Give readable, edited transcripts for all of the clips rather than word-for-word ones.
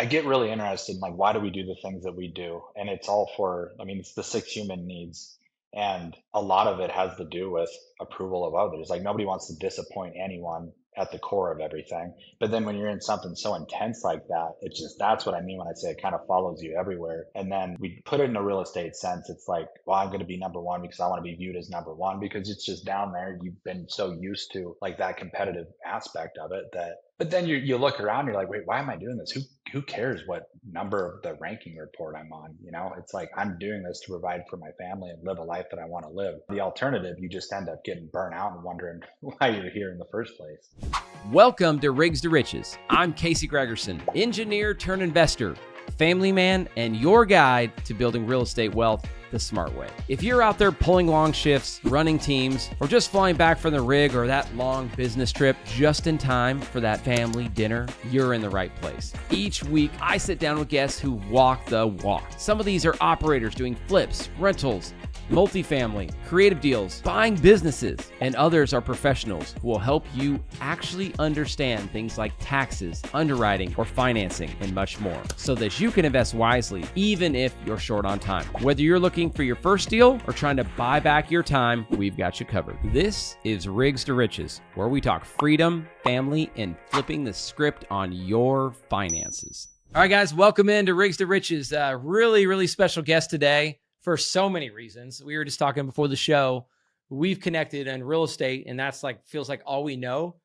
I get really interested in like, why do we do the things that we do? And it's all for, I mean, it's the six human needs. And a lot of it has to do with approval of others. Like nobody wants to disappoint anyone at the core of everything. But then when you're in something so intense like that, it's just, that's what I mean when I say it kind of follows you everywhere. And then we put it in a real estate sense. It's like, well, I'm going to be number one because I want to be viewed as number one because it's just down there. You've been so used to like that competitive aspect of it that, but then you look around, you're like, wait, why am I doing this? Who cares what number of the ranking report I'm on? You know, it's like I'm doing this to provide for my family and live a life that I want to live. The alternative, you just end up getting burnt out and wondering why you're here in the first place. Welcome to Rigs to Riches. I'm Casey Gregersen, engineer turned investor, family man, and your guide to building real estate wealth the smart way. If you're out there pulling long shifts, running teams, or just flying back from the rig or that long business trip just in time for that family dinner, you're in the right place. Each week, I sit down with guests who walk the walk. Some of these are operators doing flips, rentals, multifamily, creative deals, buying businesses, and others are professionals who will help you actually understand things like taxes, underwriting, or financing, and much more, so that you can invest wisely, even if you're short on time. Whether you're looking for your first deal or trying to buy back your time, we've got you covered. This is Rigs to Riches, where we talk freedom, family, and flipping the script on your finances. All right, guys, welcome into Rigs to Riches. Really special guest today. For so many reasons. We were just talking before the show. We've connected in real estate, and that's like feels like all we know.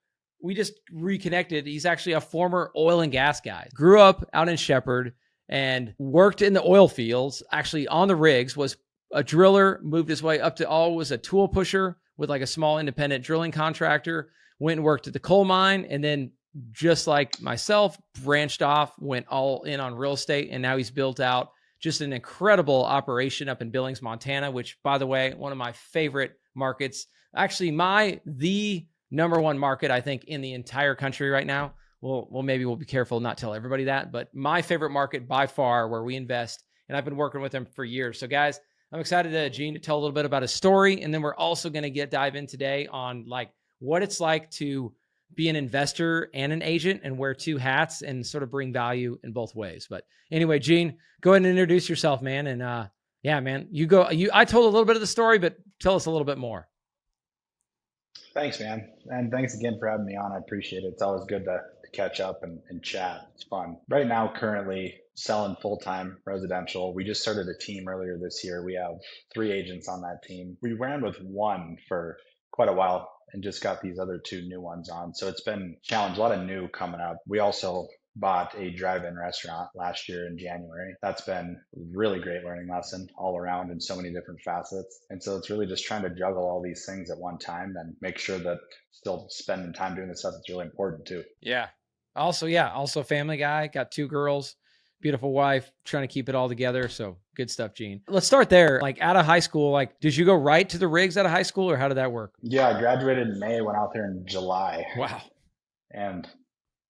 We just reconnected. He's actually a former oil and gas guy. Grew up out in Shepherd and worked in the oil fields, actually on the rigs, was a driller, moved his way up to was a tool pusher with like a small independent drilling contractor, went and worked at the coal mine, and then just like myself, branched off, went all in on real estate, and now he's built out just an incredible operation up in Billings, Montana, which, by the way, one of my favorite markets. Actually, the number one market, I think, in the entire country right now. Well, maybe we'll be careful not tell everybody that, but my favorite market by far where we invest, and I've been working with him for years. So, guys, I'm excited Gene to tell a little bit about his story, and then we're also going to dive in today on like what it's like to be an investor and an agent and wear two hats and sort of bring value in both ways. But anyway, Gene, go ahead and introduce yourself, man. And yeah, man, I told a little bit of the story, but tell us a little bit more. Thanks, man. And thanks again for having me on. I appreciate it. It's always good to catch up and chat. It's fun. Right now, currently selling full-time residential. We just started a team earlier this year. We have 3 agents on that team. We ran with one for quite a while and just got these other 2 new ones on. So it's been a challenge, a lot of new coming up. We also bought a drive-in restaurant last year in January. That's been a really great learning lesson all around in so many different facets. And so it's really just trying to juggle all these things at one time and make sure that still spending time doing the stuff that's really important too. Yeah. Also family guy, got 2 girls, beautiful wife, trying to keep it all together. So good stuff, Gene. Let's start there. Like out of high school, like did you go right to the rigs out of high school or how did that work? Yeah, I graduated in May, went out there in July. Wow. And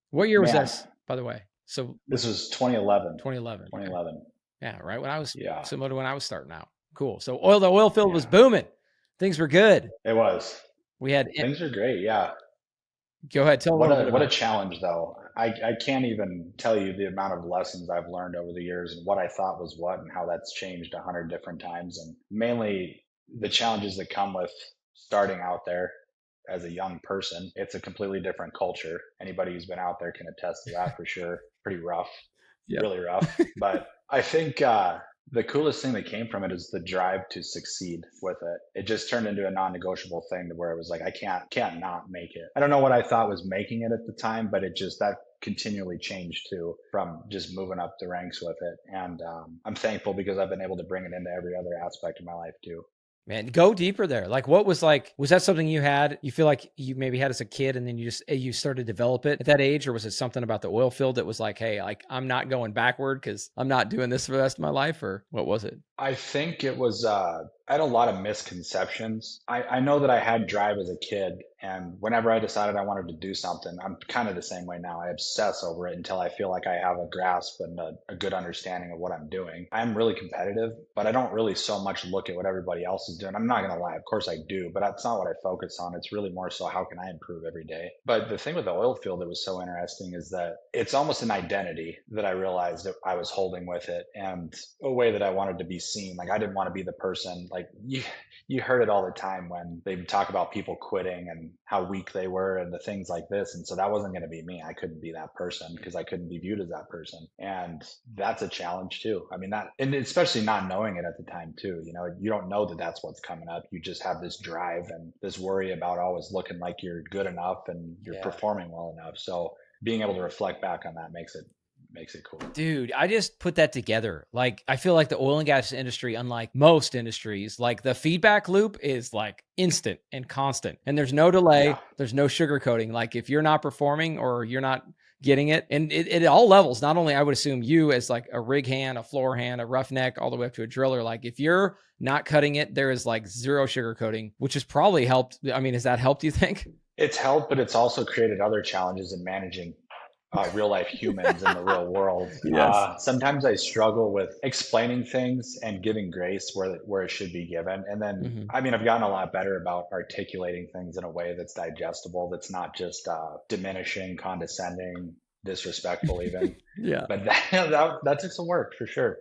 what year was this, by the way? So this was 2011. 2011. 2011. Okay. Yeah, right when I was similar to when I was starting out. Cool. So the oil field was booming. Things were good. It was. Things are great. Yeah. Go ahead. Tell me what a challenge though. I can't even tell you the amount of lessons I've learned over the years and what I thought was what and how that's changed 100 different times. And mainly the challenges that come with starting out there as a young person. It's a completely different culture. Anybody who's been out there can attest to that for sure. Pretty rough, really rough. But I think the coolest thing that came from it is the drive to succeed with it. It just turned into a non-negotiable thing to where it was like, I can't not make it. I don't know what I thought was making it at the time, but that continually changed too from just moving up the ranks with it. And I'm thankful because I've been able to bring it into every other aspect of my life too. Man, go deeper there. Like was that something you feel like you maybe had as a kid and then you started to develop it at that age? Or was it something about the oil field that was like, hey, like I'm not going backward because I'm not doing this for the rest of my life? Or what was it? I think it was, I had a lot of misconceptions. I know that I had drive as a kid And whenever I decided I wanted to do something, I'm kind of the same way now. I obsess over it until I feel like I have a grasp and a good understanding of what I'm doing. I'm really competitive, but I don't really so much look at what everybody else is doing. I'm not going to lie. Of course I do, but that's not what I focus on. It's really more so how can I improve every day? But the thing with the oil field that was so interesting is that it's almost an identity that I realized that I was holding with it, and a way that I wanted to be seen. Like I didn't want to be the person like you heard it all the time when they talk about people quitting and how weak they were and the things like this. And so that wasn't going to be me. I couldn't be that person because I couldn't be viewed as that person. And that's a challenge too. I mean, that, and especially not knowing it at the time too, you know, you don't know that that's what's coming up. You just have this drive and this worry about always looking like you're good enough and you're performing well enough. So being able to reflect back on that makes it cool. Dude, I just put that together. Like, I feel like the oil and gas industry, unlike most industries, like the feedback loop is like instant and constant, and there's no delay. There's no sugarcoating. Like if you're not performing or you're not getting it, and it at all levels, not only I would assume you as like a rig hand, a floor hand, a roughneck, all the way up to a driller. Like if you're not cutting it, there is like zero sugarcoating, which has probably helped. I mean, has that helped, you think? It's helped, but it's also created other challenges in managing real life humans in the real world. Yes. Sometimes I struggle with explaining things and giving grace where it should be given. And then, I mean, I've gotten a lot better about articulating things in a way that's digestible, that's not just diminishing, condescending, disrespectful even. Yeah. But that took some work for sure.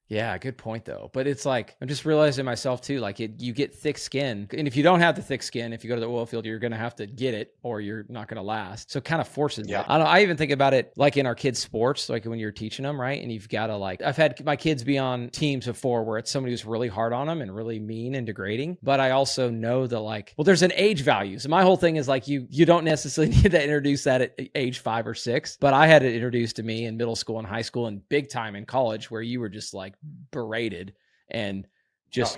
Yeah, good point though. But it's like, I'm just realizing myself too, like you get thick skin. And if you don't have the thick skin, if you go to the oil field, you're going to have to get it or you're not going to last. So it kind of forces it. I don't know. I even think about it like in our kids' sports, like when you're teaching them, right? And you've got to like, I've had my kids be on teams before where it's somebody who's really hard on them and really mean and degrading. But I also know that like, well, there's an age value. So my whole thing is like, you don't necessarily need to introduce that at age 5 or 6, but I had it introduced to me in middle school and high school and big time in college where you were just like, berated and just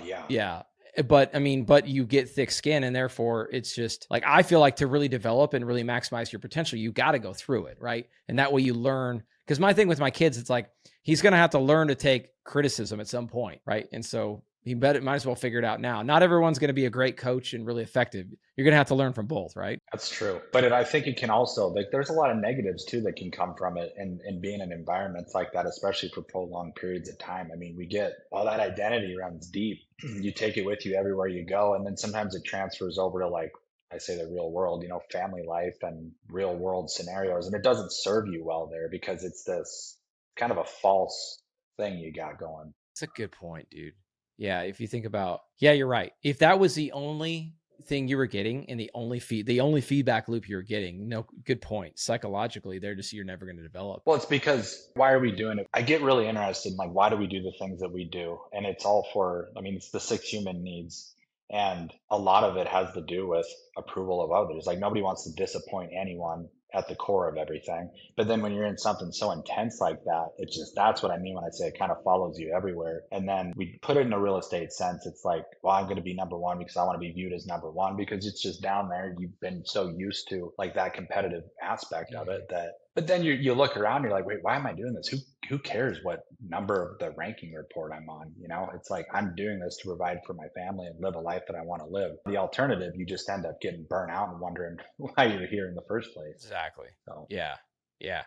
but I mean, but you get thick skin, and therefore it's just like, I feel like to really develop and really maximize your potential, you got to go through it, right? And that way you learn. Because my thing with my kids, it's like he's going to have to learn to take criticism at some point, right? And so he might as well figure it out now. Not everyone's going to be a great coach and really effective. You're going to have to learn from both, right? That's true. But I think it can also, like, there's a lot of negatives too that can come from it and being in environments like that, especially for prolonged periods of time. I mean, we get all that identity runs deep. You take it with you everywhere you go. And then sometimes it transfers over to, like, I say the real world, you know, family life and real world scenarios. And it doesn't serve you well there because it's this kind of a false thing you got going. It's a good point, dude. Yeah, if you think about, yeah, you're right. If that was the only thing you were getting and the only feedback loop you were getting, no, good point. Psychologically, you're never going to develop. Well, it's because why are we doing it? I get really interested in like, why do we do the things that we do? And it's all for, I mean, it's the 6 human needs. And a lot of it has to do with approval of others. Like nobody wants to disappoint anyone at the core of everything. But then when you're in something so intense like that, it's just, that's what I mean when I say it kind of follows you everywhere. And then we put it in a real estate sense. It's like, well, I'm going to be number one because I want to be viewed as number one because it's just down there. You've been so used to like that competitive aspect of it that, but then you look around, you're like, wait, why am I doing this? Who cares what number of the ranking report I'm on? You know, it's like, I'm doing this to provide for my family and live a life that I want to live. The alternative, you just end up getting burnt out and wondering why you're here in the first place. Exactly. So. Yeah.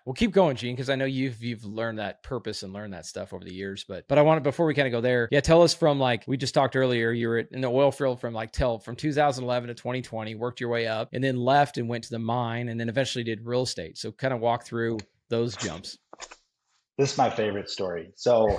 Well, keep going, Gene, because I know you've learned that purpose and learned that stuff over the years. But I want to, before we kind of go there, tell us from, like, we just talked earlier, you were in the oil field from 2011 to 2020, worked your way up, and then left and went to the mine, and then eventually did real estate. So kind of walk through those jumps. This is my favorite story. So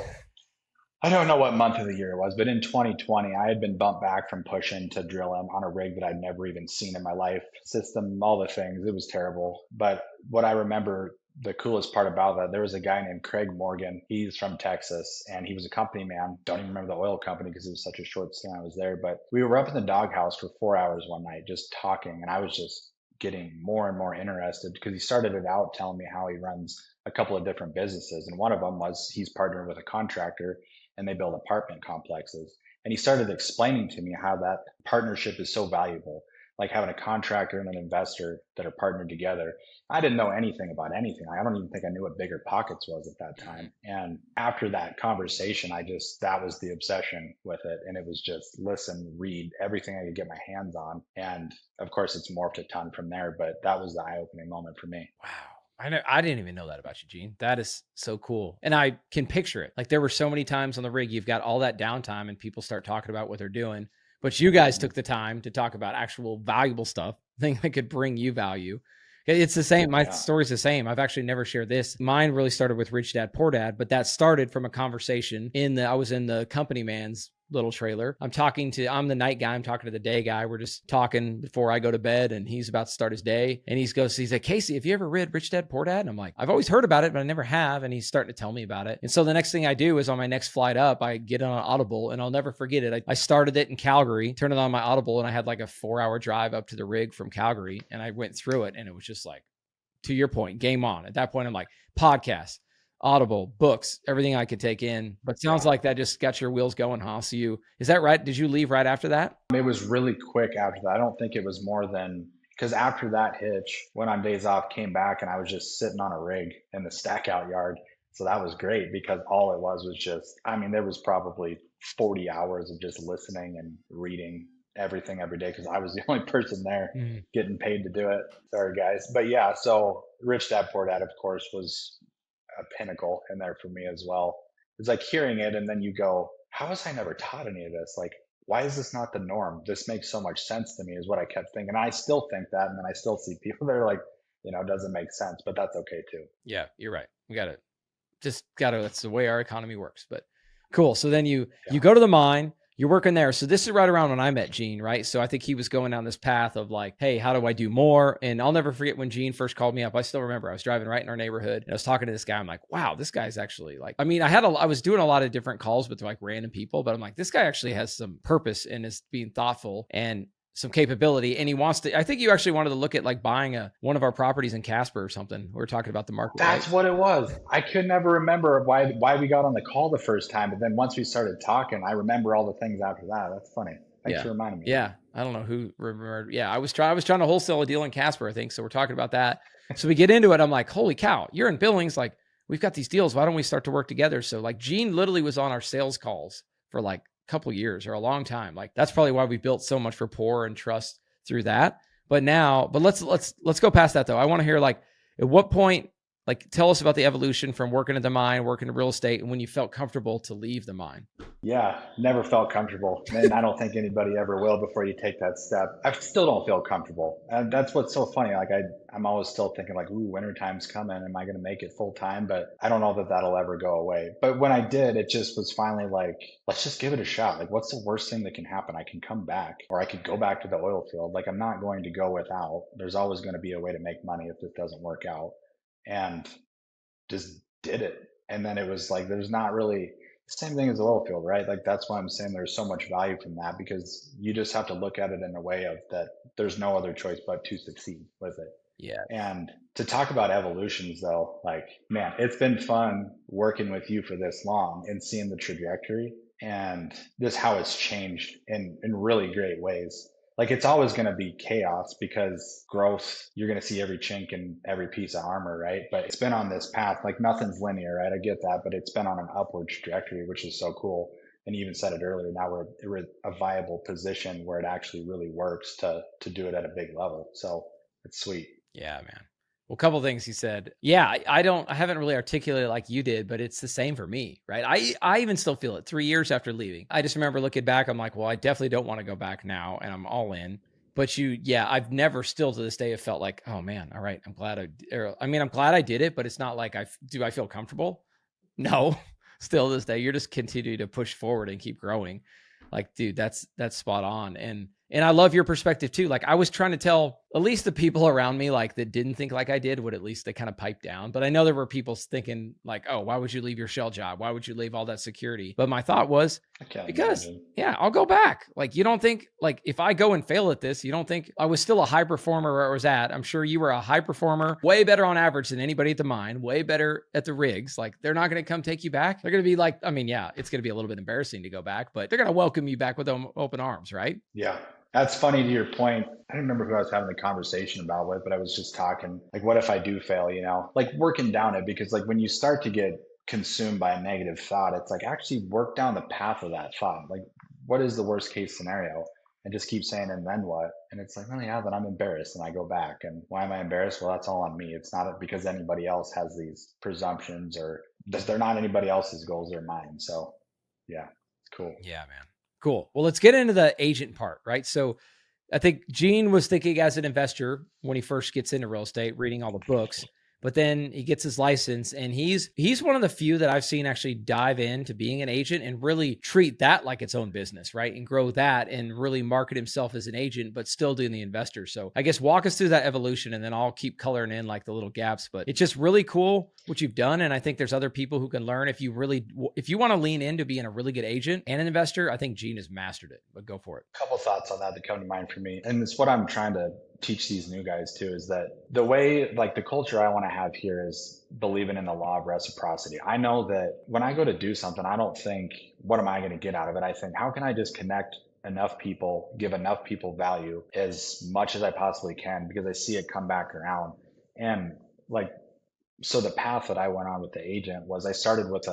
I don't know what month of the year it was, but in 2020, I had been bumped back from pushing to drilling on a rig that I'd never even seen in my life. System, all the things. It was terrible. But what I remember, the coolest part about that, there was a guy named Craig Morgan. He's from Texas, and he was a company man. Don't even remember the oil company because it was such a short stint I was there. But we were up in the doghouse for 4 hours one night just talking, and I was just getting more and more interested because he started it out telling me how he runs a couple of different businesses. And one of them was he's partnered with a contractor and they build apartment complexes. And he started explaining to me how that partnership is so valuable. like having a contractor and an investor that are partnered together. I didn't know anything about anything. I don't even think I knew what Bigger Pockets was at that time. And after that conversation, that was the obsession with it. And it was just listen, read everything I could get my hands on. And of course, it's morphed a ton from there, but that was the eye opening moment for me. Wow. I didn't even know that about you, Gene. That is so cool. And I can picture it. Like there were so many times on the rig, you've got all that downtime and people start talking about what they're doing. But you guys took the time to talk about actual valuable stuff, things that could bring you value. It's the same. My story's the same. I've actually never shared this. Mine really started with Rich Dad, Poor Dad, but that started from a conversation I was in the company man's little trailer. I'm the night guy. I'm talking to the day guy. We're just talking before I go to bed and he's about to start his day. And he's like, Casey, have you ever read Rich Dad, Poor Dad? And I'm like, I've always heard about it, but I never have. And he's starting to tell me about it. And so the next thing I do is on my next flight up, I get on Audible and I'll never forget it. I started it in Calgary, turned it on my Audible, and I had like a 4-hour drive up to the rig from Calgary. And I went through it and it was just like, to your point, game on. At that point, I'm like, podcast, Audible, books, everything I could take in. But sounds like that just got your wheels going, huh? So is that right? Did you leave right after that? It was really quick after that. I don't think it was more than, because after that hitch, went on days off, came back, and I was just sitting on a rig in the stack out yard. So that was great because all it was just, there was probably 40 hours of just listening and reading everything every day because I was the only person there getting paid to do it. Sorry, guys. But yeah, so Rich Dad Poor Dad, of course, was a pinnacle in there for me as well. It's like hearing it and then you go, how was I never taught any of this? Like, why is this not the norm? This makes so much sense to me is what I kept thinking. I still think that. And then I still see people that are like, it doesn't make sense, but that's okay too. Yeah, you're right. We that's the way our economy works, but cool. So then you go to the mine, you're working there. So this is right around when I met Gene, right? So I think he was going down this path of like, hey, how do I do more? And I'll never forget when Gene first called me up. I still remember I was driving right in our neighborhood and I was talking to this guy. I'm like, wow, this guy's actually like, I was doing a lot of different calls with like random people, but I'm like, this guy actually has some purpose and is being thoughtful and some capability. And I think you actually wanted to look at like buying one of our properties in Casper or something. We were talking about the market. That's right? What it was. I could never remember why we got on the call the first time. But then once we started talking, I remember all the things after that. That's funny. Thanks for reminding me. Yeah. I don't know who remembered. Yeah. I was trying to wholesale a deal in Casper, I think. So we're talking about that. So we get into it. I'm like, holy cow, you're in Billings. Like we've got these deals. Why don't we start to work together? So like Gene literally was on our sales calls for like couple years or a long time. Like that's probably why we built so much rapport and trust through that. But let's go past that though. I want to hear like at what point, like tell us about the evolution from working at the mine, working in real estate, and when you felt comfortable to leave the mine. Yeah, never felt comfortable. And I don't think anybody ever will before you take that step. I still don't feel comfortable. And that's what's so funny. Like I'm always still thinking like, ooh, winter time's coming. Am I going to make it full time? But I don't know that that'll ever go away. But when I did, it just was finally like, let's just give it a shot. Like, what's the worst thing that can happen? I can come back or I could go back to the oil field. Like, I'm not going to go without. There's always going to be a way to make money if this doesn't work out. And just did it. And then it was like, there's not really the same thing as the oil field, right? Like, that's why I'm saying there's so much value from that because you just have to look at it in a way of that there's no other choice but to succeed with it. Yeah. And to talk about evolutions though, like, man, it's been fun working with you for this long and seeing the trajectory and just how it's changed in really great ways. Like it's always going to be chaos because growth, you're going to see every chink in every piece of armor, right? But it's been on this path, like nothing's linear, right? I get that, but it's been on an upward trajectory, which is so cool. And you even said it earlier, now we're a viable position where it actually really works to do it at a big level. So it's sweet. Yeah, man. Well, a couple of things he said. Yeah, I haven't really articulated like you did, but it's the same for me, right? I even still feel it 3 years after leaving. I just remember looking back, I'm like, well, I definitely don't want to go back now and I'm all in. But I've never still to this day have felt like, oh man, all right, I'm glad I'm glad I did it, but it's not like do I feel comfortable? No, still to this day, you're just continuing to push forward and keep growing. Like, dude, that's spot on. And I love your perspective too. Like I was trying to tell at least the people around me, like that didn't think like I did, would at least they kind of pipe down. But I know there were people thinking like, oh, why would you leave your shell job? Why would you leave all that security? But my thought was because I'll go back. Like you don't think like if I go and fail at this, you don't think I was still a high performer where I was at. I'm sure you were a high performer, way better on average than anybody at the mine, way better at the rigs. Like they're not going to come take you back. They're going to be like, it's going to be a little bit embarrassing to go back, but they're going to welcome you back with open arms, right? Yeah. That's funny to your point. I don't remember who I was having the conversation about with, but I was just talking like, what if I do fail, like working down it, because like when you start to get consumed by a negative thought, it's like actually work down the path of that thought. Like, what is the worst case scenario? And just keep saying, and then what? And it's like, oh yeah, then I'm embarrassed. And I go back. And why am I embarrassed? Well, that's all on me. It's not because anybody else has these presumptions or they're not anybody else's goals, they're mine. So yeah, it's cool. Yeah, man. Cool. Well, let's get into the agent part, right? So I think Gene was thinking as an investor when he first gets into real estate, reading all the books, but then he gets his license, and he's one of the few that I've seen actually dive into being an agent and really treat that like its own business, right? And grow that and really market himself as an agent, but still doing the investor. So I guess walk us through that evolution, and then I'll keep coloring in like the little gaps, but it's just really cool what you've done. And I think there's other people who can learn if you want to lean into being a really good agent and an investor. I think Gene has mastered it, but go for it. Couple thoughts on that come to mind for me. And it's what I'm trying to teach these new guys too, is that the way, like the culture I want to have here is believing in the law of reciprocity. I know that when I go to do something, I don't think, what am I going to get out of it? I think, how can I just connect enough people, give enough people value as much as I possibly can, because I see it come back around. And like, so the path that I went on with the agent was I started with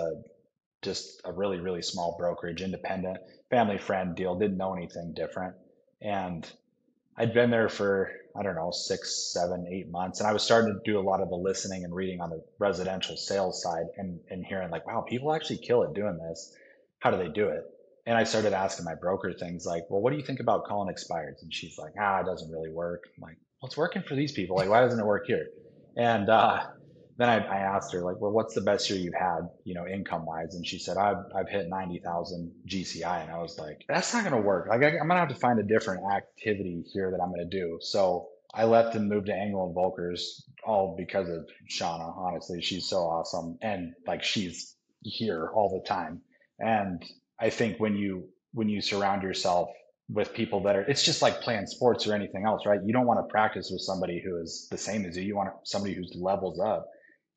just a really, really small brokerage, independent, family friend deal, didn't know anything different. And I'd been there for, I don't know, 6, 7, 8 months. And I was starting to do a lot of the listening and reading on the residential sales side and hearing like, wow, people actually kill it doing this. How do they do it? And I started asking my broker things like, well, what do you think about calling expireds? And she's like, it doesn't really work. I'm like, well, it's working for these people. Like, why doesn't it work here? And then I asked her like, well, what's the best year you've had, income wise? And she said, I've hit 90,000 GCI. And I was like, that's not going to work. Like, I'm going to have to find a different activity here that I'm going to do. So I left and moved to Angle and Volkers, all because of Shauna. Honestly, she's so awesome. And like, she's here all the time. And I think when you surround yourself with people that are, it's just like playing sports or anything else, right? You don't want to practice with somebody who is the same as you. You want somebody who's levels up.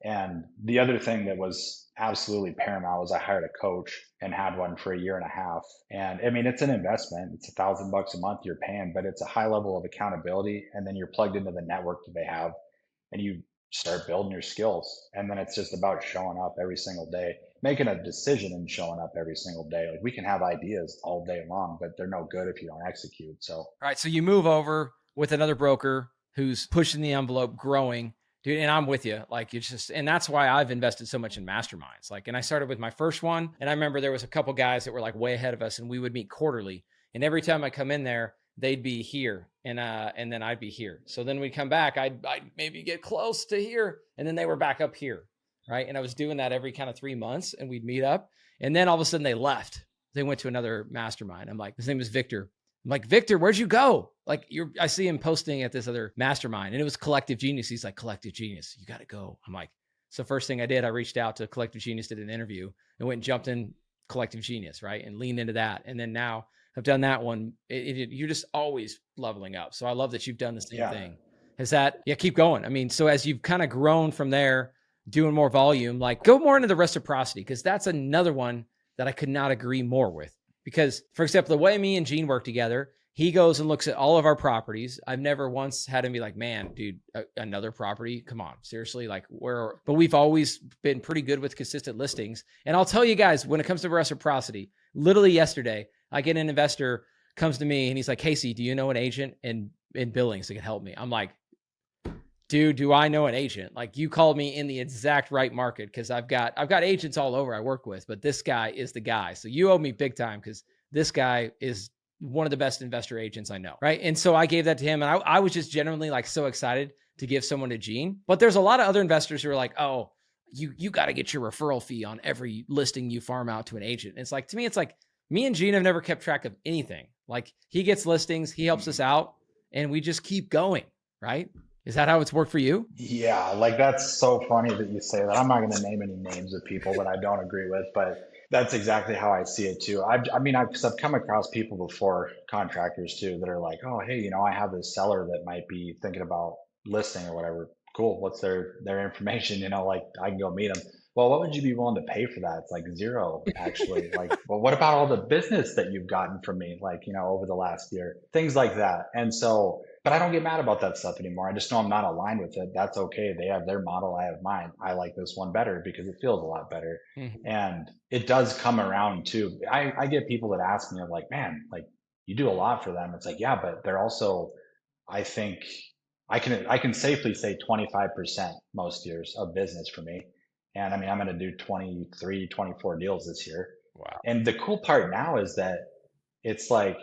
And the other thing that was absolutely paramount was I hired a coach and had one for a year and a half. And I mean, it's an investment. It's $1,000 a month you're paying, but it's a high level of accountability. And then you're plugged into the network that they have, and you start building your skills. And then it's just about showing up every single day, making a decision and showing up every single day. Like we can have ideas all day long, but they're no good if you don't execute. So, All right. So you move over with another broker who's pushing the envelope, growing. Dude, and I'm with you. Like it's just, and that's why I've invested so much in masterminds. Like, and I started with my first one, and I remember there was a couple guys that were like way ahead of us, and we would meet quarterly. And every time I come in there, they'd be here, and then I'd be here. So then we'd come back, I'd maybe get close to here, and then they were back up here, right? And I was doing that every kind of 3 months, and we'd meet up, and then all of a sudden they left. They went to another mastermind. I'm like, his name is Victor. I'm like, Victor, where'd you go? Like I see him posting at this other mastermind, and it was Collective Genius. He's like, Collective Genius, you got to go. I'm like, so first thing I did, I reached out to Collective Genius, did an interview, and went and jumped in Collective Genius, right? And leaned into that. And then now I've done that one. You're just always leveling up. So I love that you've done the same thing. Keep going. I mean, so as you've kind of grown from there, doing more volume, like go more into the reciprocity, because that's another one that I could not agree more with. Because, for example, the way me and Gene work together, he goes and looks at all of our properties. I've never once had him be like, man, dude, another property? Come on, seriously? Like, but we've always been pretty good with consistent listings. And I'll tell you guys, when it comes to reciprocity, literally yesterday, I get an investor comes to me and he's like, Casey, do you know an agent in Billings that can help me? I'm like, dude, do I know an agent? Like you called me in the exact right market, because I've got agents all over I work with, but this guy is the guy. So you owe me big time, because this guy is one of the best investor agents I know, right? And so I gave that to him, and I was just genuinely like so excited to give someone to Gene. But there's a lot of other investors who are like, oh, you got to get your referral fee on every listing you farm out to an agent. And it's like, to me, it's like me and Gene have never kept track of anything. Like he gets listings, he helps us out, and we just keep going, right? Is that how it's worked for you? yeah, like that's so funny that you say that. I'm not going to name any names of people that I don't agree with, but that's exactly how I see it too. Because I've come across people before, contractors too, that are like, oh, hey, I have this seller that might be thinking about listing or whatever. Cool. What's their information? Like I can go meet them. well, what would you be willing to pay for that? It's like zero, actually. Like, well, what about all the business that you've gotten from me, like, over the last year? Things like that. And so, but I don't get mad about that stuff anymore. I just know I'm not aligned with it. That's okay. They have their model, I have mine. I like this one better because it feels a lot better. Mhm. And it does come around too. I get people that ask me, I'm like, man, like you do a lot for them. It's like, yeah, but they're also, I think I can safely say 25% most years of business for me. And I mean, I'm going to do 23, 24 deals this year. Wow. And the cool part now is that it's like,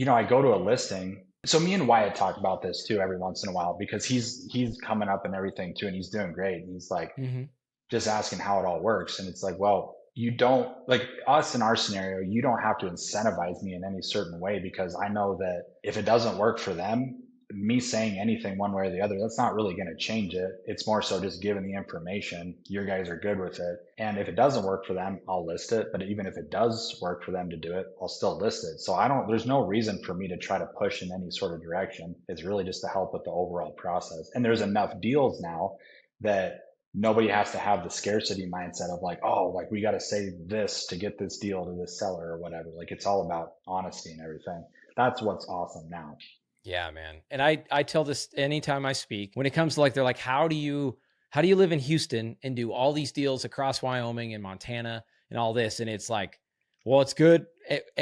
I go to a listing. So me and Wyatt talk about this too every once in a while because he's coming up and everything too, and he's doing great. He's like Hmm. just asking how it all works. And it's like, well, you don't like us in our scenario, you don't have to incentivize me in any certain way because I know that if it doesn't work for them, me saying anything one way or the other, that's not really going to change it. It's more so just giving the information. Your guys are good with it. And if it doesn't work for them, I'll list it. But even if it does work for them to do it, I'll still list it. So there's no reason for me to try to push in any sort of direction. It's really just to help with the overall process. And there's enough deals now that nobody has to have the scarcity mindset of like, oh, like we got to say this to get this deal to this seller or whatever. Like it's all about honesty and everything. That's what's awesome now. Yeah, man. And I tell this anytime I speak, when it comes to like, they're like, how do you live in Houston and do all these deals across Wyoming and Montana and all this? And it's like, well, it's good.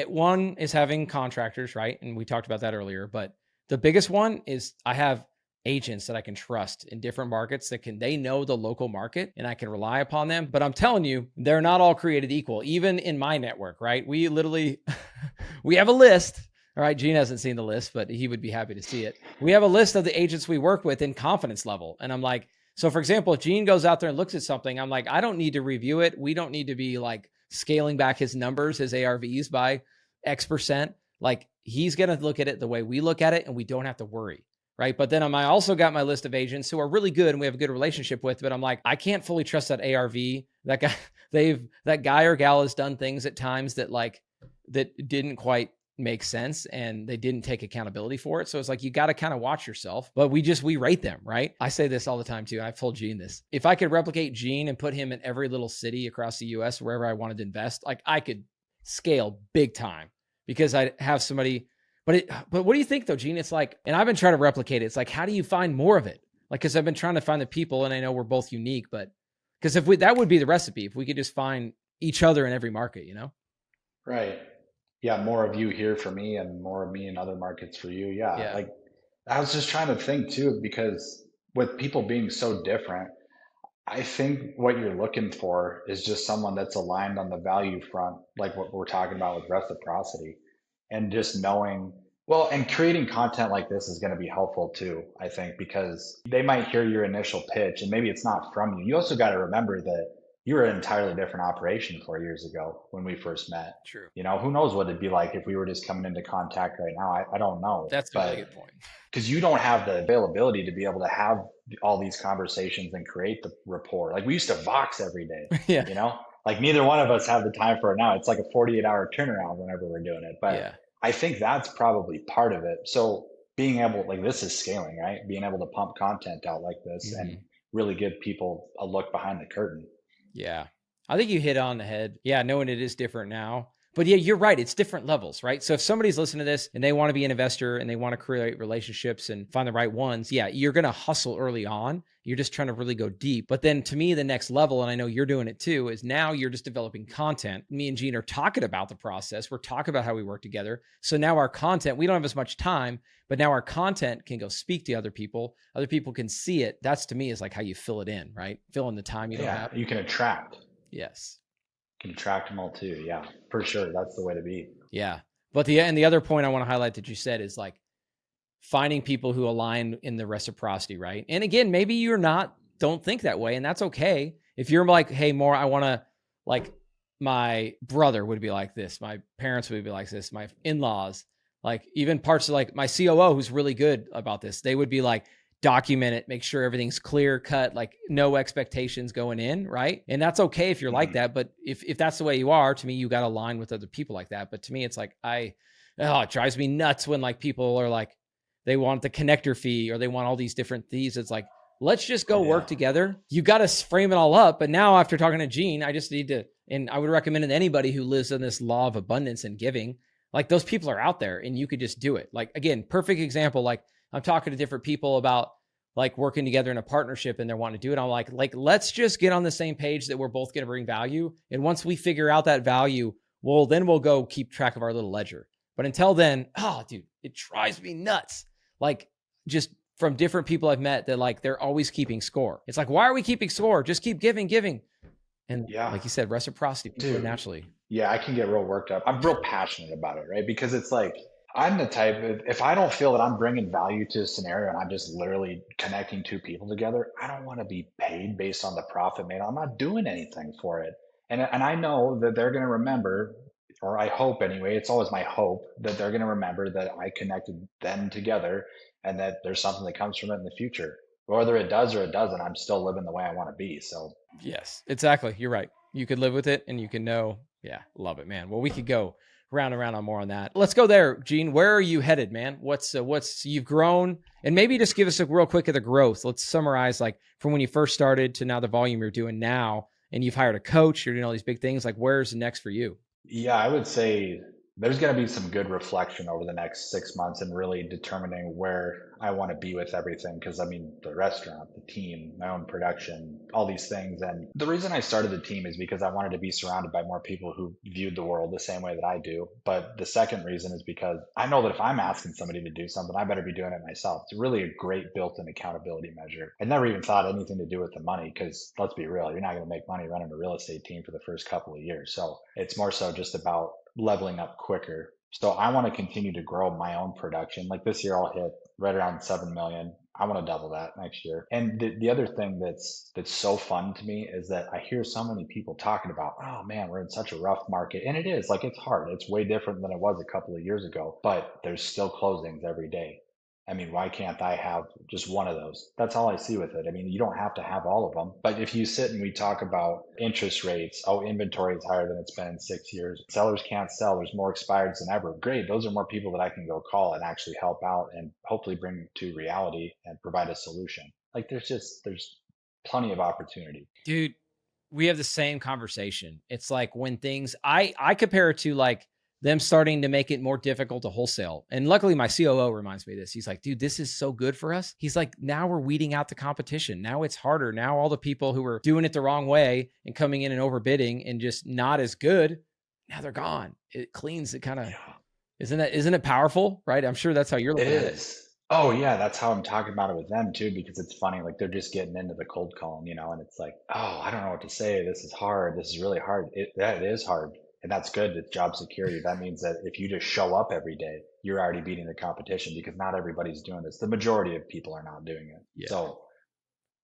One is having contractors, right? And we talked about that earlier, but the biggest one is I have agents that I can trust in different markets they know the local market and I can rely upon them. But I'm telling you, they're not all created equal. Even in my network, right? We literally, we have a list. All right, Gene hasn't seen the list, but he would be happy to see it. We have a list of the agents we work with in confidence level. And I'm like, so for example, if Gene goes out there and looks at something, I'm like, I don't need to review it. We don't need to be like scaling back his numbers, his ARVs by X percent. Like he's going to look at it the way we look at it and we don't have to worry. Right. But then I also got my list of agents who are really good and we have a good relationship with, but I'm like, I can't fully trust that ARV. That guy, that guy or gal has done things at times that didn't quite make sense and they didn't take accountability for it. So it's like, you got to kind of watch yourself, but we rate them, right? I say this all the time too. I've told Gene this. If I could replicate Gene and put him in every little city across the US, wherever I wanted to invest, like I could scale big time because I'd have somebody, but what do you think though, Gene? It's like, and I've been trying to replicate it. It's like, how do you find more of it? Like, cause I've been trying to find the people and I know we're both unique, but because that would be the recipe. If we could just find each other in every market, Right. Yeah, more of you here for me and more of me in other markets for you. Yeah, Yeah. like I was just trying to think too, because with people being so different, I think what you're looking for is just someone that's aligned on the value front, like what we're talking about with reciprocity, and just knowing, well, and creating content like this is going to be helpful too, I think, because they might hear your initial pitch and maybe it's not from you. You also got to remember that you were an entirely different operation 4 years ago when we first met. True. Who knows what it'd be like if we were just coming into contact right now? I don't know. That's a really But good point. because you don't have the availability to be able to have all these conversations and create the rapport. Like we used to Vox every day, Yeah. like neither one of us have the time for it now. It's like a 48-hour turnaround whenever we're doing it. But Yeah. I think that's probably part of it. So being able, like this is scaling, right? Being able to pump content out like this and really give people a look behind the curtain. Yeah. I think you hit on the head. Yeah. Knowing it is different now. But yeah, you're right. It's different levels, right? So if somebody's listening to this and they want to be an investor and they want to create relationships and find the right ones, yeah, you're going to hustle early on. You're just trying to really go deep. But then to me, the next level, and I know you're doing it too, is now you're just developing content. Me and Gene are talking about the process. We're talking about how we work together. So now our content, we don't have as much time, but now our content can go speak to other people. Other people can see it. That's to me is like how you fill it in, right? Fill in the time you don't have. You can attract. Yes. Can attract them all too. Yeah, for sure. That's the way to be. Yeah. But the other point I want to highlight that you said is like finding people who align in the reciprocity, right? And again, maybe don't think that way, and that's okay. If you're like, hey, more, I want to, like, my brother would be like this, my parents would be like this, my in-laws, like even parts of like my COO who's really good about this, they would be like, document it, make sure everything's clear cut, like no expectations going in, right? And that's okay if you're like that. But if that's the way you are, to me, you got to align with other people like that. But to me, it's like, it drives me nuts when like people are like, they want the connector fee or they want all these different fees. It's like, let's just go Yeah. work together. You got to frame it all up. But now after talking to Gene, I just need to, and I would recommend it to anybody who lives in this law of abundance and giving, like those people are out there and you could just do it. Like, again, perfect example. Like I'm talking to different people about like working together in a partnership and they're wanting to do it. I'm like, let's just get on the same page that we're both going to bring value. And once we figure out that value, then we'll go keep track of our little ledger. But until then, oh, dude, it drives me nuts. Like just from different people I've met that like, they're always keeping score. It's like, why are we keeping score? Just keep giving. And like you said, reciprocity, people naturally. Yeah, I can get real worked up. I'm real passionate about it, right? Because it's like, I'm the type of, if I don't feel that I'm bringing value to a scenario and I'm just literally connecting two people together, I don't want to be paid based on the profit made. I'm not doing anything for it. And I know that they're going to remember, or I hope anyway, it's always my hope that they're going to remember that I connected them together and that there's something that comes from it in the future. Whether it does or it doesn't, I'm still living the way I want to be. So, yes, exactly. You're right. You could live with it and you can know. Yeah, love it, man. Well, we could go round and round on more on that. Let's go there, Gene. Where are you headed, man? What's you've grown, and maybe just give us a real quick of the growth. Let's summarize like from when you first started to now the volume you're doing now, and you've hired a coach. You're doing all these big things. Like, where's the next for you? yeah, I would say there's going to be some good reflection over the next 6 months and really determining where I want to be with everything. Because I mean, the restaurant, the team, my own production, all these things. And the reason I started the team is because I wanted to be surrounded by more people who viewed the world the same way that I do. But the second reason is because I know that if I'm asking somebody to do something, I better be doing it myself. It's really a great built-in accountability measure. I never even thought anything to do with the money because let's be real, you're not going to make money running a real estate team for the first couple of years. So it's more so just about leveling up quicker. So I want to continue to grow my own production. Like this year, I'll hit right around 7 million. I want to double that next year. And the other thing that's so fun to me is that I hear so many people talking about, oh man, we're in such a rough market. And it is like, it's hard. It's way different than it was a couple of years ago, but there's still closings every day. I mean, why can't I have just one of those? That's all I see with it. I mean, you don't have to have all of them. But if you sit and we talk about interest rates, oh, inventory is higher than it's been in 6 years. Sellers can't sell. There's more expireds than ever. Great. Those are more people that I can go call and actually help out and hopefully bring to reality and provide a solution. Like there's plenty of opportunity. Dude, we have the same conversation. It's like when things, I compare it to like them starting to make it more difficult to wholesale. And luckily my COO reminds me of this. He's like, dude, this is so good for us. He's like, now we're weeding out the competition. Now it's harder. Now all the people who were doing it the wrong way and coming in and overbidding and just not as good, now they're gone. It cleans it kind of, isn't it powerful? Right? I'm sure that's how you're looking at it. Oh yeah, that's how I'm talking about it with them too, because it's funny, like they're just getting into the cold calling, and it's like, oh, I don't know what to say. This is hard. This is really hard. That is hard. And that's good. It's job security. That means that if you just show up every day, you're already beating the competition because not everybody's doing this. The majority of people are not doing it. Yeah. So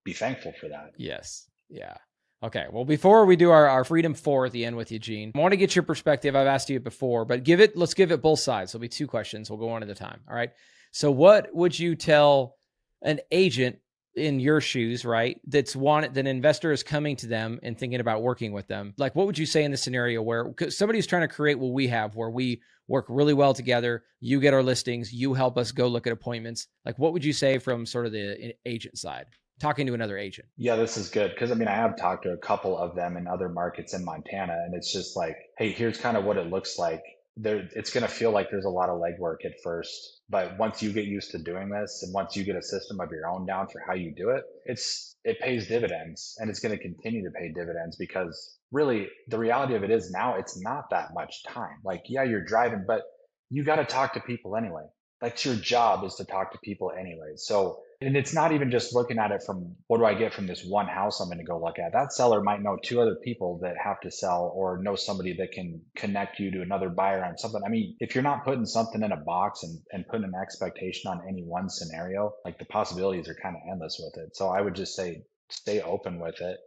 be thankful for that. Yes. Yeah. Okay. Well, before we do our Freedom 4 at the end with you, Gene, I want to get your perspective. I've asked you before, but let's give it both sides. There'll be two questions. We'll go one at a time. All right. So what would you tell an agent in your shoes, right? That an investor is coming to them and thinking about working with them. Like, what would you say in the scenario where somebody's trying to create what we have, where we work really well together, you get our listings, you help us go look at appointments. Like, what would you say from sort of the agent side, talking to another agent? Yeah, this is good. Cause I mean, I have talked to a couple of them in other markets in Montana, and it's just like, hey, here's kind of what it looks like. It's going to feel like there's a lot of legwork at first, but once you get used to doing this and once you get a system of your own down for how you do it, it pays dividends, and it's going to continue to pay dividends because really the reality of it is now it's not that much time. Like, yeah, you're driving, but you got to talk to people anyway. That's your job, is to talk to people anyway. So, and it's not even just looking at it from what do I get from this one house I'm going to go look at. That seller might know two other people that have to sell, or know somebody that can connect you to another buyer on something. I mean, if you're not putting something in a box and putting an expectation on any one scenario, like the possibilities are kind of endless with it. So I would just say, stay open with it.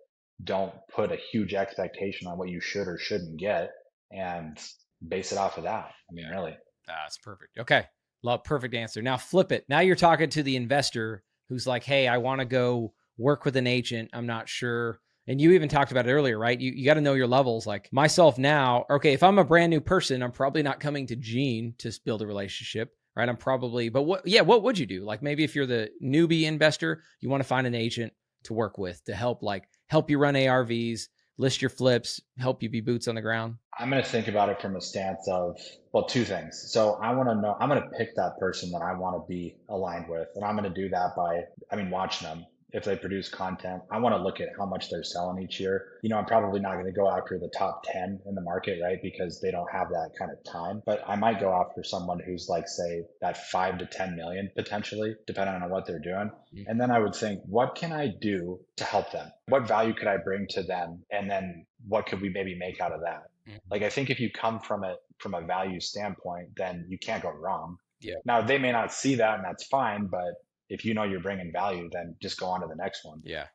Don't put a huge expectation on what you should or shouldn't get, and base it off of that. I mean, really. That's perfect. Okay. Love, perfect answer. Now flip it. Now you're talking to the investor who's like, hey, I want to go work with an agent. I'm not sure. And you even talked about it earlier, right? You got to know your levels. Like myself now, okay, if I'm a brand new person, I'm probably not coming to Gene to build a relationship. right? I'm probably, but what would you do? Like maybe if you're the newbie investor, you want to find an agent to work with to help you run ARVs, list your flips, help you be boots on the ground. I'm going to think about it from a stance of, well, two things. So I want to know, I'm going to pick that person that I want to be aligned with. And I'm going to do that by, watching them. If they produce content, I want to look at how much they're selling each year. I'm probably not going to go after the top 10 in the market, right? Because they don't have that kind of time. But I might go after someone who's like, say, that 5 to 10 million potentially, depending on what they're doing. And then I would think, what can I do to help them? What value could I bring to them? And then what could we maybe make out of that? Like, I think if you come from it from a value standpoint, then you can't go wrong. Yeah. Now, they may not see that, and that's fine. But if you know you're bringing value, then just go on to the next one. Yeah,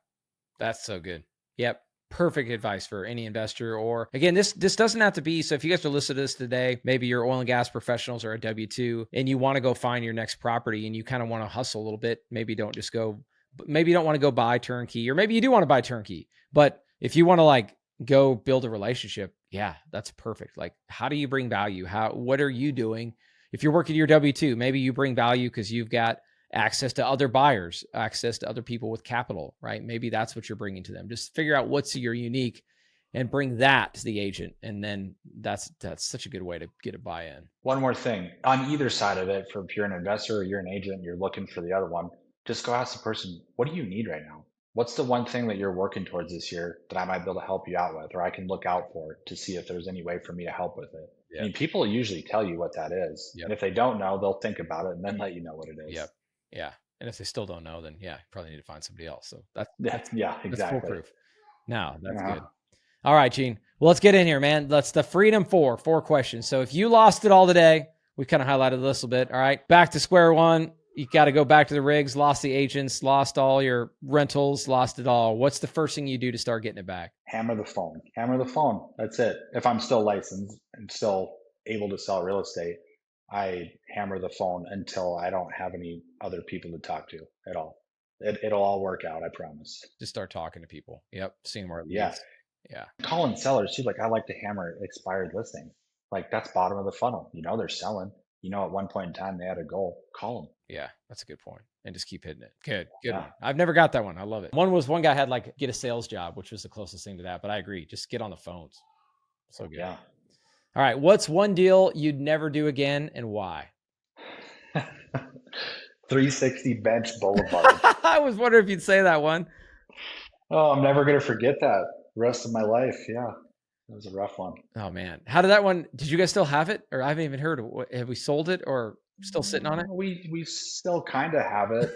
that's so good. Yep. Perfect advice for any investor. Or again, this doesn't have to be. So if you guys are listening to this today, maybe you're oil and gas professionals or a W-2 and you want to go find your next property and you kind of want to hustle a little bit. Maybe you don't want to go buy turnkey, or maybe you do want to buy turnkey. But if you want to like go build a relationship, yeah, that's perfect. Like, how do you bring value? What are you doing? If you're working your W-2, maybe you bring value because you've got access to other buyers, access to other people with capital, right? Maybe that's what you're bringing to them. Just figure out what's your unique and bring that to the agent. And then that's such a good way to get a buy-in. One more thing on either side of it, if you're an investor or you're an agent, you're looking for the other one, just go ask the person, what do you need right now? What's the one thing that you're working towards this year that I might be able to help you out with, or I can look out for to see if there's any way for me to help with it? Yeah. People usually tell you what that is. Yep. And if they don't know, they'll think about it and then let you know what it is. Yep. Yeah. And if they still don't know, then yeah, probably need to find somebody else. So that's exactly. That's foolproof. No, that's good. All right, Gene. Well, let's get in here, man. That's the Freedom 4 questions. So if you lost it all today, we kind of highlighted a little bit. All right. Back to square one. You got to go back to the rigs, lost the agents, lost all your rentals, lost it all. What's the first thing you do to start getting it back? Hammer the phone. Hammer the phone. That's it. If I'm still licensed and still able to sell real estate, I hammer the phone until I don't have any other people to talk to at all. It'll all work out, I promise. Just start talking to people. Yep. Seeing where it leads. Yeah. Yeah. Calling sellers too. Like, I like to hammer expired listings. Like, that's bottom of the funnel. They're selling. At one point in time they had a goal. Call them. Yeah, that's a good point. And just keep hitting it. Good one. I've never got that one. I love it. One guy had like get a sales job, which was the closest thing to that. But I agree. Just get on the phones. So good. Yeah. All right. What's one deal you'd never do again and why? 360 Bench Boulevard. I was wondering if you'd say that one. Oh, I'm never going to forget that the rest of my life. Yeah. That was a rough one. Oh, man. How did that one? Did you guys still have it? Or I haven't even heard of it. Have we sold it or still sitting on it? We still kind of have it.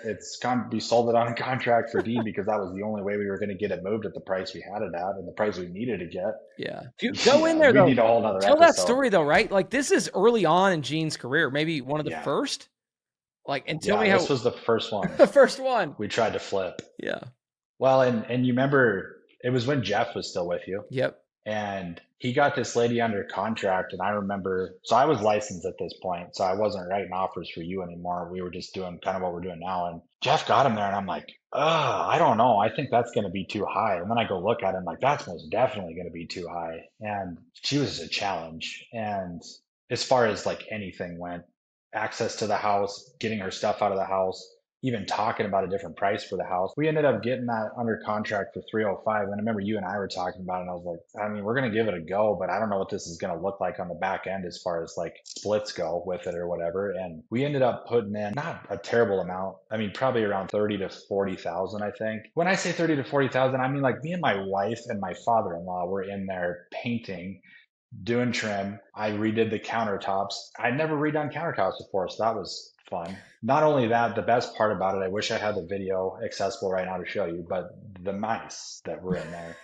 We sold it on contract for deed because that was the only way we were going to get it moved at the price we had it at and the price we needed to get. Yeah. Go in there, though. We need a whole nother Tell episode. that story, though, right? Like, this is early on in Gene's career, maybe one of the first. Like, and tell me how. This was the first one. The first one. We tried to flip. Yeah. Well, and you remember, it was when Jeff was still with you. Yep. And he got this lady under contract. And I remember, so I was licensed at this point. So I wasn't writing offers for you anymore. We were just doing kind of what we're doing now. And Jeff got him there and I'm like, I don't know. I think that's going to be too high. And then I go look at him like, that's most definitely going to be too high. And she was a challenge. And as far as like anything went, access to the house, getting her stuff out of the house, even talking about a different price for the house. We ended up getting that under contract for 305. And I remember you and I were talking about it and I was like, we're going to give it a go, but I don't know what this is going to look like on the back end as far as like splits go with it or whatever. And we ended up putting in not a terrible amount. Probably around 30 to 40,000, I think. When I say 30 to 40,000, like me and my wife and my father-in-law were in there painting, doing trim. I redid the countertops. I'd never redone countertops before, so that was fun. Not only that, the best part about it, I wish I had the video accessible right now to show you, but the mice that were in there.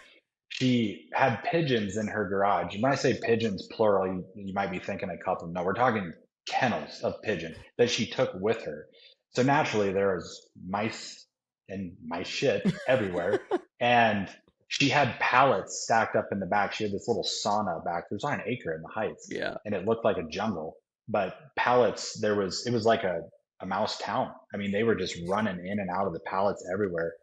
She had pigeons in her garage. And when I say pigeons, plural, you might be thinking a couple. No, we're talking kennels of pigeon that she took with her. So naturally, there was mice and mice shit everywhere. And she had pallets stacked up in the back. She had this little sauna back. There's on an acre in the Heights. Yeah. And it looked like a jungle. But pallets, it was like a mouse town. They were just running in and out of the pallets everywhere.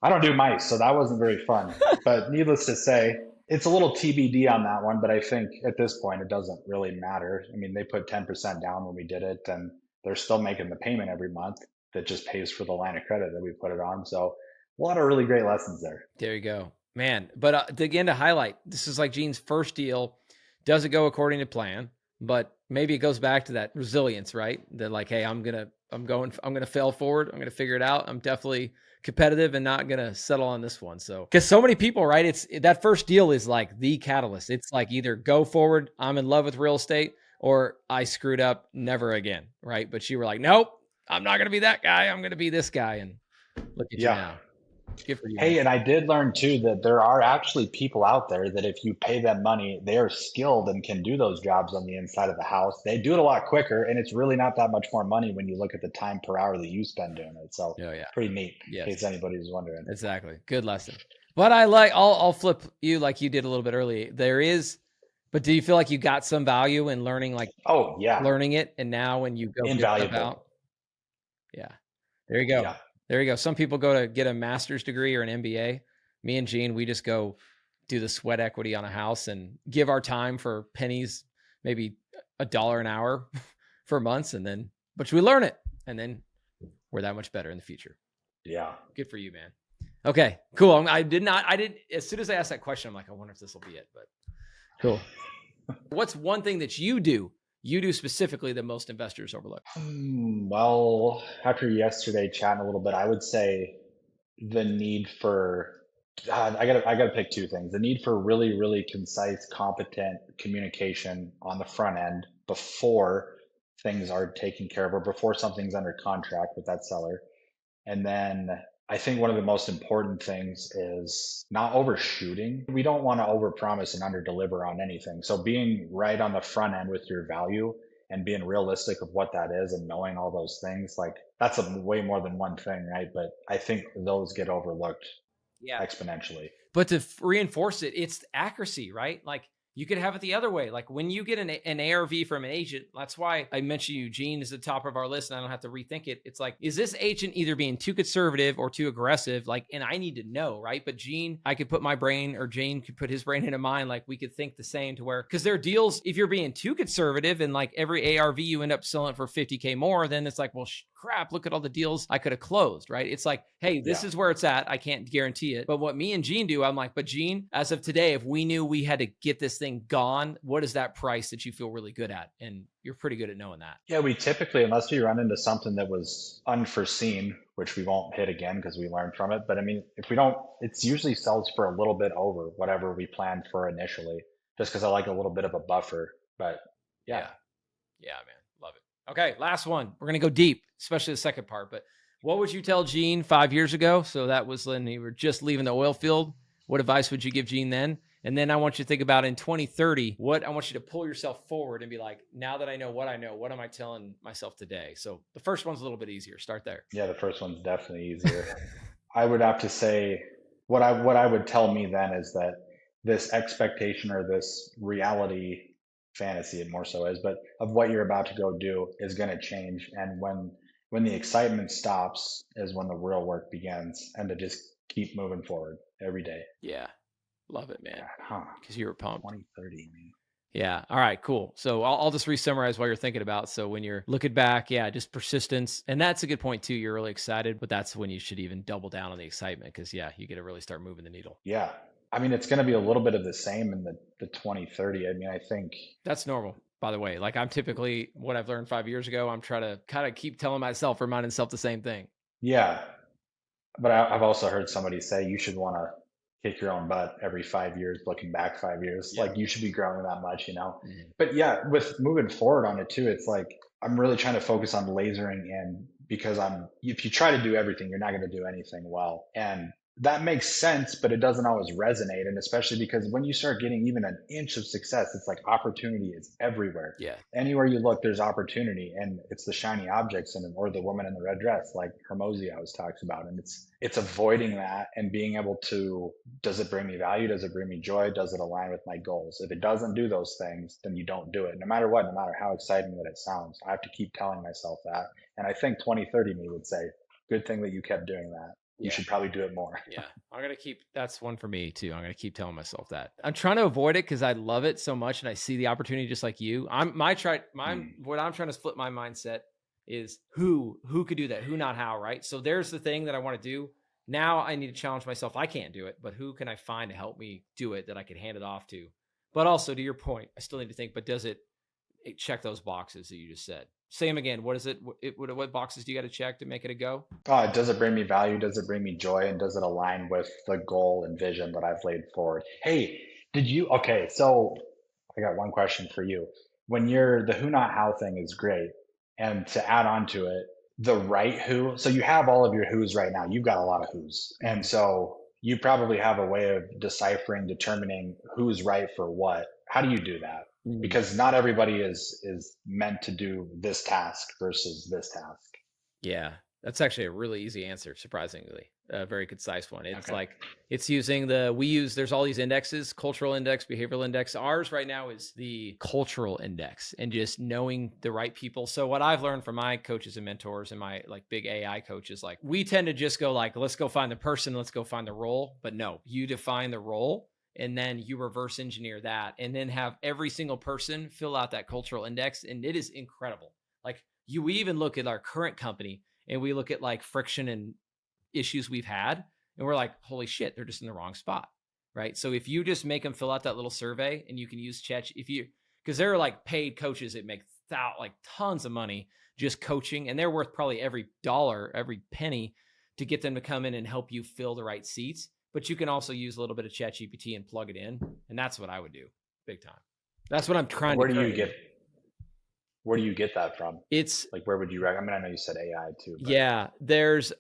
I don't do mice, so that wasn't very fun. But needless to say, it's a little TBD on that one. But I think at this point, it doesn't really matter. They put 10% down when we did it. And they're still making the payment every month that just pays for the line of credit that we put it on. So a lot of really great lessons there. There you go, man. But again, to highlight, this is like Gene's first deal. Doesn't go according to plan, but maybe it goes back to that resilience, right? That like, hey, I'm gonna fail forward. I'm gonna figure it out. I'm definitely competitive and not gonna settle on this one. So, because so many people, right? It's that first deal is like the catalyst. It's like either go forward, I'm in love with real estate, or I screwed up, never again, right? But you were like, nope, I'm not gonna be that guy. I'm gonna be this guy, and look at you Yeah. now. Good for you. Hey, and I did learn too that there are actually people out there that if you pay them money, they are skilled and can do those jobs on the inside of the house. They do it a lot quicker, and it's really not that much more money when you look at the time per hour that you spend doing it. So Oh yeah. pretty neat, Yes. in case anybody's wondering. Exactly. Good lesson. But I'll flip you like you did a little bit earlier. But do you feel like you got some value in learning, like Oh yeah, learning it? And now when you go figure stuff invaluable. out, yeah, there you go. Yeah. There you go. Some people go to get a master's degree or an MBA. Me and Gene, we just go do the sweat equity on a house and give our time for pennies, maybe $1 an hour for months. But we learn it, and then we're that much better in the future. Yeah. Good for you, man. Okay, cool. As soon as I asked that question, I'm like, I wonder if this will be it, but cool. What's one thing that you do specifically that most investors overlook? Well, after yesterday chatting a little bit, I would say the need for, I gotta pick two things. The need for really, really concise, competent communication on the front end before things are taken care of or before something's under contract with that seller. And then I think one of the most important things is not overshooting. We don't want to overpromise and underdeliver on anything. So being right on the front end with your value and being realistic of what that is and knowing all those things, like that's way more than one thing, right? But I think those get overlooked exponentially. But to reinforce it, it's accuracy, right? Like you could have it the other way. Like when you get an ARV from an agent, that's why I mentioned Eugene is the top of our list and I don't have to rethink it. It's like, is this agent either being too conservative or too aggressive? Like, and I need to know, right? But Gene, I could put my brain, or Gene could put his brain into mine. Like we could think the same to where, because there are deals, if you're being too conservative and like every ARV you end up selling for 50K more, then it's like, well, crap, look at all the deals I could have closed, right? It's like, hey, this is where it's at. I can't guarantee it. But what me and Gene do, I'm like, but Gene, as of today, if we knew we had to get this thing gone, what is that price that you feel really good at? And you're pretty good at knowing that. Yeah, we typically, unless we run into something that was unforeseen, which we won't hit again because we learned from it. But I mean, if we don't, it's usually sells for a little bit over whatever we planned for initially, just because I like a little bit of a buffer. But yeah, man, love it. Okay, last one. We're gonna go deep, especially the second part. But what would you tell Gene 5 years ago? So that was when you were just leaving the oil field. What advice would you give Gene then? And then I want you to think about in 2030, I want you to pull yourself forward and be like, now that I know, what am I telling myself today? So the first one's a little bit easier. Start there. Yeah, the first one's definitely easier. I would have to say what I would tell me then is that this expectation or this reality fantasy, it more so is, but of what you're about to go do is going to change. And when the excitement stops is when the real work begins, and to just keep moving forward every day. Yeah. Love it, man. Because you were pumped. 2030, man. Yeah. All right, cool. So I'll just re-summarize what you're thinking about. So when you're looking back, just persistence. And that's a good point too. You're really excited, but that's when you should even double down on the excitement because you get to really start moving the needle. Yeah. I mean, it's going to be a little bit of the same in the 2030. I mean, I think that's normal, by the way. Like I'm typically, what I've learned 5 years ago, I'm trying to kind of keep telling myself, reminding myself the same thing. Yeah. But I've also heard somebody say you should want to kick your own butt every 5 years, looking back 5 years. Like you should be growing that much, Mm-hmm. But yeah, with moving forward on it too, it's like I'm really trying to focus on lasering in because if you try to do everything, you're not going to do anything well. And that makes sense, but it doesn't always resonate. And especially because when you start getting even an inch of success, it's like opportunity is everywhere. Yeah. Anywhere you look, there's opportunity, and it's the shiny objects or the woman in the red dress, like Hermosia always talks about. And it's avoiding that and being able to, does it bring me value? Does it bring me joy? Does it align with my goals? If it doesn't do those things, then you don't do it. No matter what, no matter how exciting that it sounds, I have to keep telling myself that. And I think 2030 me would say, good thing that you kept doing that. You should probably do it more. Yeah. That's one for me too. I'm going to keep telling myself that. I'm trying to avoid it because I love it so much and I see the opportunity just like you. What I'm trying to split my mindset is who could do that, who, not how, right? So there's the thing that I want to do. Now I need to challenge myself. I can't do it, but who can I find to help me do it that I can hand it off to? But also, to your point, I still need to think, but does it check those boxes that you just said? Say them again. What is it? What boxes do you got to check to make it a go? Does it bring me value? Does it bring me joy? And does it align with the goal and vision that I've laid forward? Hey, okay, so I got one question for you. When the who, not how thing is great. And to add on to it, the right who, so you have all of your who's right now. You've got a lot of who's. And so you probably have a way of deciphering, determining who's right for what. How do you do that? Because not everybody is meant to do this task versus this task. Yeah, that's actually a really easy answer, surprisingly. A very concise one. It's Okay. like, it's using there's all these indexes, cultural index, behavioral index. Ours right now is the cultural index, and just knowing the right people. So what I've learned from my coaches and mentors and my like big AI coaches, like we tend to just go like, let's go find the person, let's go find the role. But no, you define the role and then you reverse engineer that, and then have every single person fill out that cultural index. And it is incredible. Like we even look at our current company and we look at like friction and issues we've had, and we're like, holy shit, they're just in the wrong spot, right? So if you just make them fill out that little survey, and you can use Chet, because there are like paid coaches that make like tons of money just coaching, and they're worth probably every dollar, every penny to get them to come in and help you fill the right seats. But you can also use a little bit of ChatGPT and plug it in, and that's what I would do, big time. That's what I'm trying Where to do Where do you get that from? It's like, where would you recommend? I mean, I know you said AI too. But.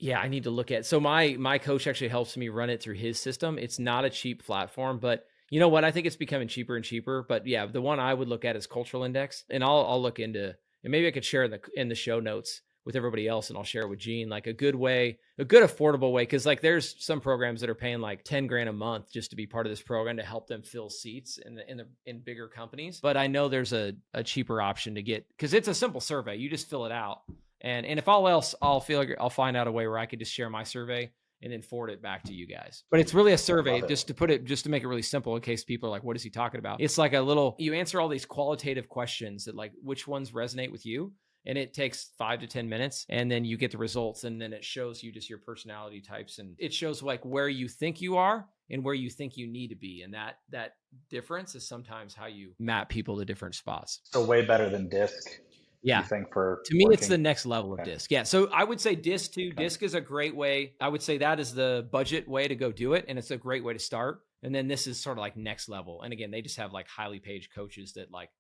Yeah, I need to look at. So my coach actually helps me run it through his system. It's not a cheap platform, but you know what? I think it's becoming cheaper and cheaper. But yeah, the one I would look at is Cultural Index, and I'll look into, and maybe I could share in the show notes with everybody else, and I'll share it with Gene, like a good affordable way. Cause like there's some programs that are paying like 10 grand a month just to be part of this program to help them fill seats in bigger companies. But I know there's a cheaper option to get, cause it's a simple survey. You just fill it out. And if all else, I'll find out a way where I could just share my survey and then forward it back to you guys. But it's really a survey, just to make it really simple in case people are like, what is he talking about? It's like you answer all these qualitative questions that like, which ones resonate with you? And it takes 5 to 10 minutes, and then you get the results, and then it shows you just your personality types, and it shows like where you think you are and where you think you need to be. And that difference is sometimes how you map people to different spots. So way better than DISC. Yeah. You think to me, it's the next level of DISC. Yeah. So I would say DISC too. Okay. DISC is a great way. I would say that is the budget way to go do it. And it's a great way to start. And then this is sort of like next level. And again, they just have like highly paid coaches that like,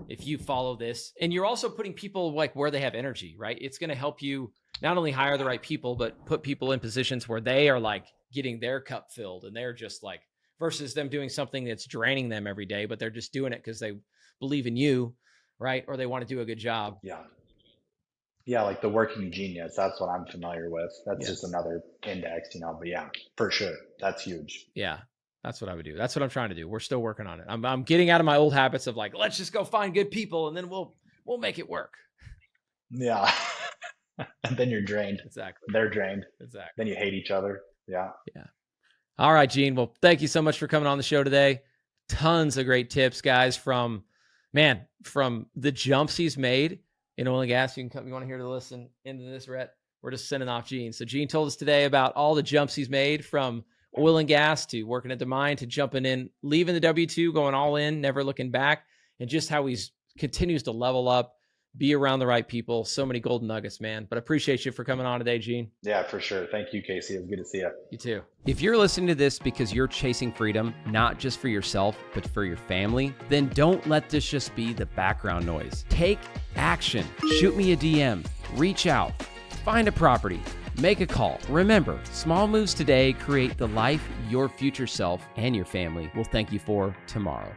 if you follow this, and you're also putting people like where they have energy, right? It's going to help you not only hire the right people, but put people in positions where they are like getting their cup filled, and they're just like, versus them doing something that's draining them every day, but they're just doing it because they believe in you, right? Or they want to do a good job. Yeah. Yeah. Like the working genius. That's what I'm familiar with. That's just another index, but yeah, for sure. That's huge. Yeah. That's what I would do. That's what I'm trying to do. We're still working on it. I'm getting out of my old habits of like, let's just go find good people and then we'll make it work. Yeah. And then you're drained. Exactly. They're drained. Exactly. Then you hate each other. Yeah. Yeah. All right, Gene. Well, thank you so much for coming on the show today. Tons of great tips, guys, from the jumps he's made in oil and gas. You want to hear the listen into this, Rhett? We're just sending off Gene. So Gene told us today about all the jumps he's made, from oil and gas to working at the mine to jumping in, leaving the W-2, going all in, never looking back, and just how he continues to level up, be around the right people. So many golden nuggets, man. But I appreciate you for coming on today, Gene. Yeah, for sure. Thank you, Casey. It was good to see you. You too. If you're listening to this because you're chasing freedom, not just for yourself, but for your family, then don't let this just be the background noise. Take action. Shoot me a DM. Reach out. Find a property. Make a call. Remember, small moves today create the life your future self and your family will thank you for tomorrow.